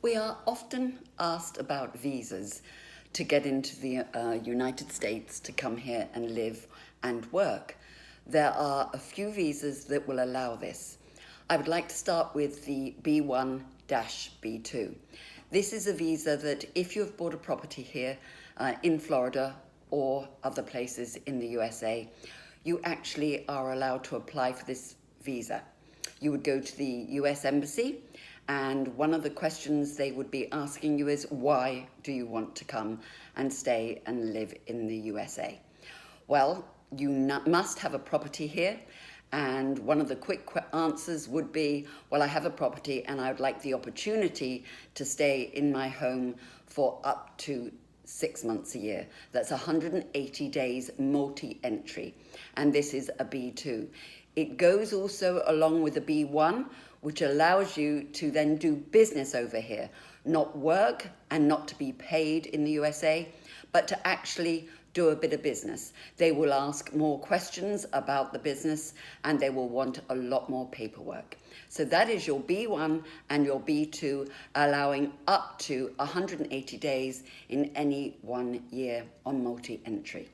We are often asked about visas to get into the United States to come here and live and work. There are a few visas that will allow this. I would like to start with the B1-B2. This is a visa that if you have bought a property here in Florida or other places in the USA, you actually are allowed to apply for this visa. You would go to the US Embassy, and one of the questions they would be asking you is, why do you want to come and stay and live in the USA? Well, you must have a property here, and one of the quick answers would be, well, I have a property and I would like the opportunity to stay in my home for up to 6 months a year. That's 180 days multi-entry, and this is a B2. It goes also along with a B1, which allows you to then do business over here, not work and not to be paid in the USA, but to actually do a bit of business. They will ask more questions about the business and they will want a lot more paperwork. So that is your B1 and your B2, allowing up to 180 days in any 1 year on multi-entry.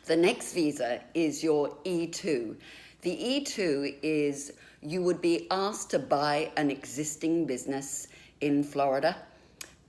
The next visa is your E2. The E2 is you would be asked to buy an existing business in Florida,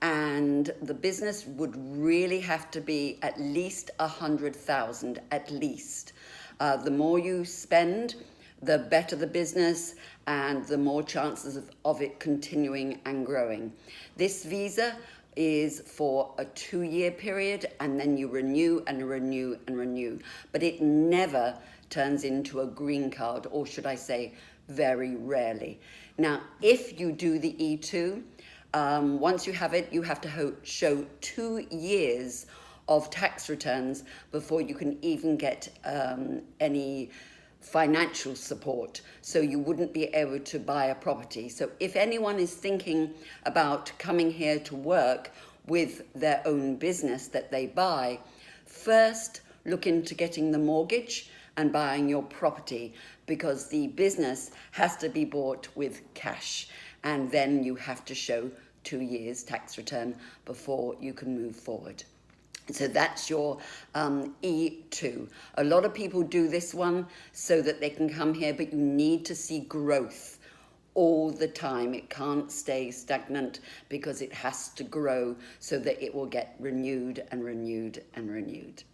and the business would really have to be at least 100,000, at least. The more you spend, the better the business and the more chances of it continuing and growing. This visa is for a 2-year period, and then you renew and renew and renew. But it never turns into a green card, or should I say, very rarely. Now, if you do the E2, once you have it, you have to show 2 years of tax returns before you can even get any financial support, so you wouldn't be able to buy a property. So if anyone is thinking about coming here to work with their own business that they buy, first look into getting the mortgage and buying your property, because the business has to be bought with cash, and then you have to show 2 years tax return before you can move forward. So that's your E2. A lot of people do this one so that they can come here, but you need to see growth all the time. It can't stay stagnant because it has to grow so that it will get renewed and renewed and renewed.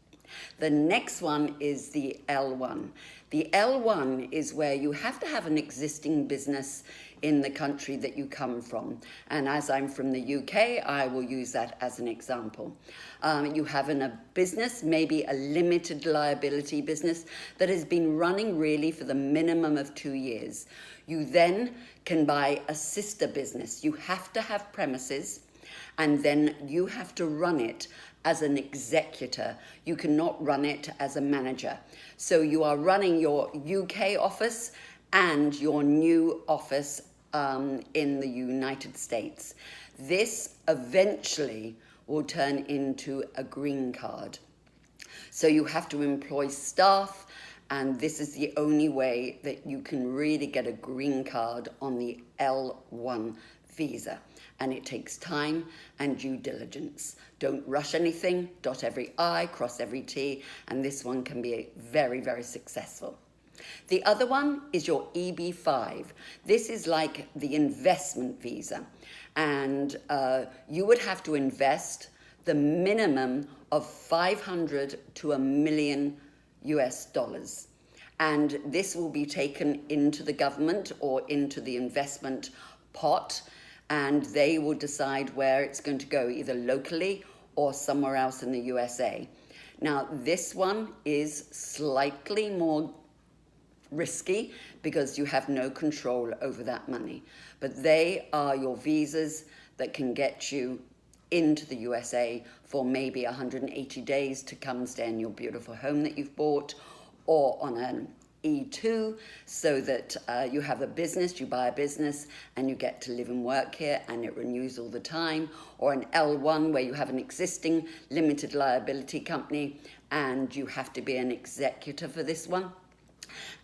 The next one is the L1. The L1 is where you have to have an existing business in the country that you come from. And as I'm from the UK, I will use that as an example. You have a business, maybe a limited liability business that has been running really for the minimum of 2 years. You then can buy a sister business. You have to have premises, and then you have to run it as an executor. You cannot run it as a manager. So you are running your UK office and your new office in the United States. This eventually will turn into a green card. So you have to employ staff, and this is the only way that you can really get a green card on the L1 visa. And it takes time and due diligence. Don't rush anything, dot every I, cross every T, and this one can be very, very successful. The other one is your EB5. This is like the investment visa, and you would have to invest the minimum of 500 to $1 million US. And this will be taken into the government or into the investment pot, and they will decide where it's going to go, either locally or somewhere else in the USA. Now, this one is slightly more risky because you have no control over that money. But they are your visas that can get you into the USA for maybe 180 days to come stay in your beautiful home that you've bought, or on an E2, so that you have a business, you buy a business and you get to live and work here and it renews all the time, or an L1 where you have an existing limited liability company and you have to be an executor for this one.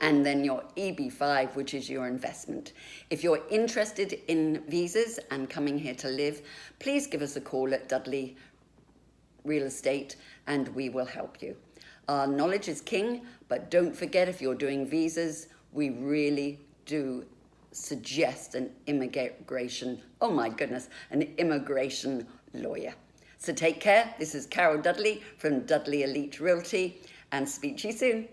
and then your EB5, which is your investment. If you're interested in visas and coming here to live, please give us a call at Dudley Real Estate and we will help you. Our knowledge is king, but don't forget, if you're doing visas, we really do suggest an immigration lawyer. So take care. This is Carol Dudley from Dudley Elite Realty, and speak to you soon.